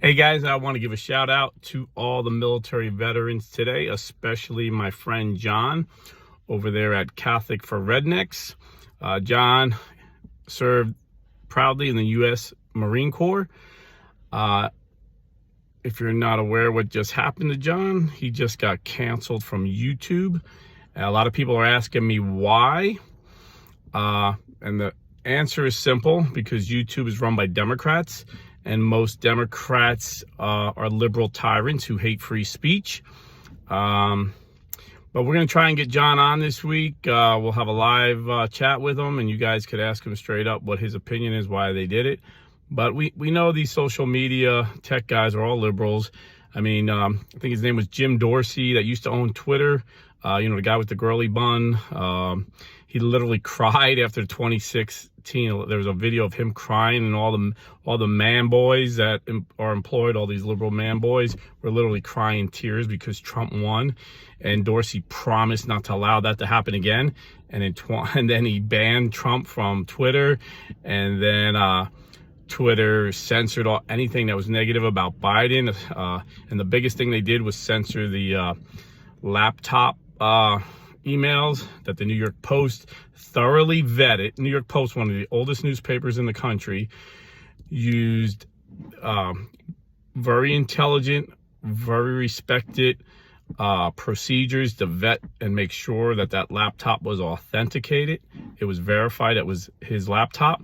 Hey guys, I want to give a shout out to all the military veterans today, especially my friend John over there at Catholic for Rednecks. John served proudly in the U.S. Marine Corps. If you're not aware what just happened to John, he just got canceled from YouTube. A lot of people are asking me why. And the answer is simple, because YouTube is run by Democrats. And most Democrats are liberal tyrants who hate free speech. But we're going to try and get John on this week. We'll have a live chat with him, and you guys could ask him straight up what his opinion is, why they did it. But we know these social media tech guys are all liberals. I mean, I think his name was Jim Dorsey that used to own Twitter. The guy with the girly bun. He literally cried after 2016. There was a video of him crying, and all the man boys that are employed, all these liberal man boys, were literally crying tears because Trump won, and Dorsey promised not to allow that to happen again. And then he banned Trump from Twitter, and then Twitter censored anything that was negative about Biden. And the biggest thing they did was censor the laptop emails that the New York Post thoroughly vetted. New York Post, one of the oldest newspapers in the country, used very intelligent, very respected procedures to vet and make sure that that laptop was authenticated. It was verified it was his laptop,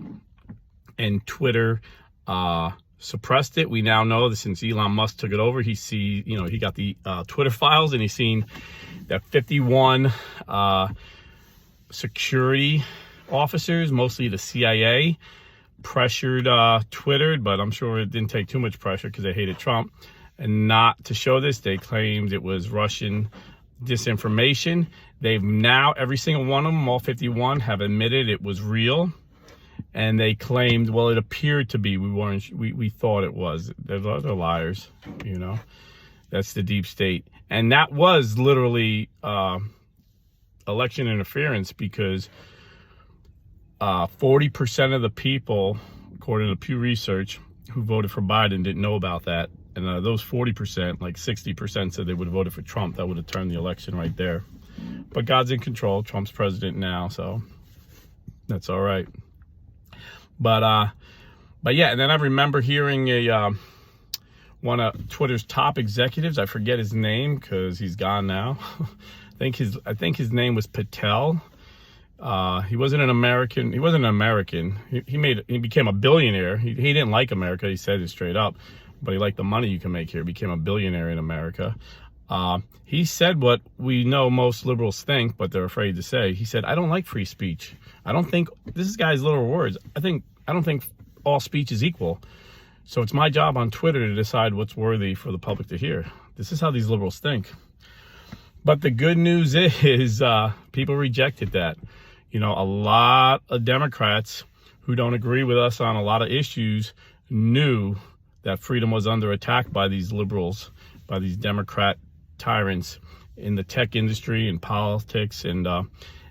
and Twitter suppressed it. We now know that since Elon Musk took it over, he got the Twitter files, and he's seen that 51 security officers, mostly the CIA, pressured Twitter, but I'm sure it didn't take too much pressure because they hated Trump. And not to show this, they claimed it was Russian disinformation. They've now, every single one of them, all 51, have admitted it was real. And they claimed, well, it appeared to be. We thought it was. They're liars, That's the deep state. And that was literally election interference, because 40% of the people, according to Pew Research, who voted for Biden didn't know about that. And those 40%, like 60%, said they would have voted for Trump. That would have turned the election right there. But God's in control. Trump's president now, so that's all right. But yeah, and then I remember hearing one of Twitter's top executives, I forget his name because he's gone now. I think his name was Patel. He wasn't an American. He became a billionaire. He didn't like America. He said it straight up, but he liked the money you can make here. He became a billionaire in America. He said what we know most liberals think, but they're afraid to say. He said, "I don't like free speech. I don't think," this is guy's literal words, I don't think all speech is equal. So it's my job on Twitter to decide what's worthy for the public to hear. This is how these liberals think. But the good news is people rejected that. A lot of Democrats who don't agree with us on a lot of issues knew that freedom was under attack by these liberals, by these Democrat tyrants in the tech industry and politics, and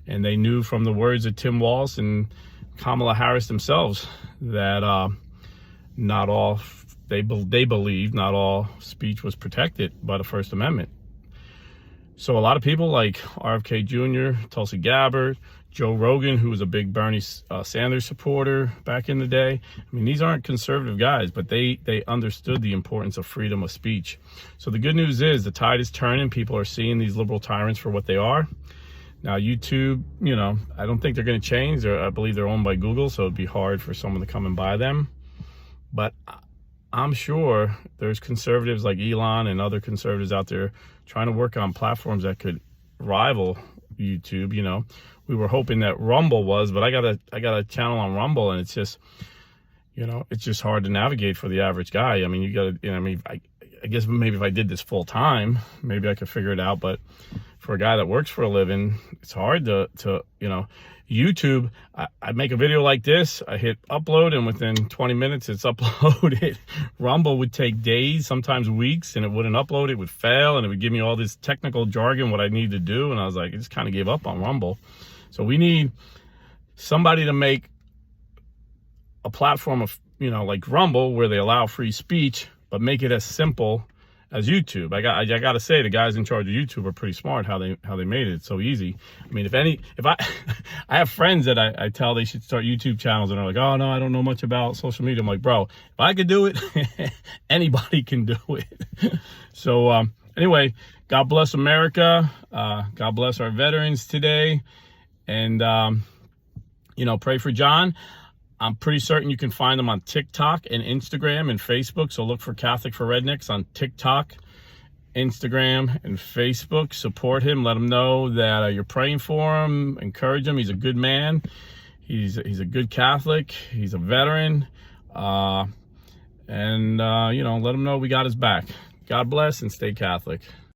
they knew from the words of Tim Walz and Kamala Harris themselves that they believed not all speech was protected by the First Amendment. So a lot of people like RFK Jr., Tulsi Gabbard, Joe Rogan, who was a big Bernie Sanders supporter back in the day. I mean, these aren't conservative guys, but they understood the importance of freedom of speech. So the good news is the tide is turning. People are seeing these liberal tyrants for what they are. Now, YouTube, I don't think they're going to change. I believe they're owned by Google, so it'd be hard for someone to come and buy them. But I'm sure there's conservatives like Elon and other conservatives out there trying to work on platforms that could rival YouTube. We were hoping that Rumble was, but I got a channel on Rumble, and it's just, it's just hard to navigate for the average guy. I mean, you got to, I guess maybe if I did this full time, maybe I could figure it out. But for a guy that works for a living, it's hard to YouTube, I make a video like this, I hit upload, and within 20 minutes it's uploaded. Rumble would take days, sometimes weeks, and it wouldn't upload. It would fail, and it would give me all this technical jargon, what I need to do. And I was like, I just kind of gave up on Rumble. So we need somebody to make a platform of, like Rumble, where they allow free speech, but make it as simple as YouTube. I got to say, the guys in charge of YouTube are pretty smart how they made it so easy. I mean, if I I have friends that I tell they should start YouTube channels, and they're like, oh no, I don't know much about social media. I'm like, bro, if I could do it, anybody can do it. So anyway, God bless America. God bless our veterans today, and you know, pray for John. I'm pretty certain you can find them on TikTok and Instagram and Facebook. So look for Catholic for Rednecks on TikTok, Instagram, and Facebook. Support him. Let him know that you're praying for him. Encourage him. He's a good man. He's a good Catholic. He's a veteran. And you know, let him know we got his back. God bless and stay Catholic.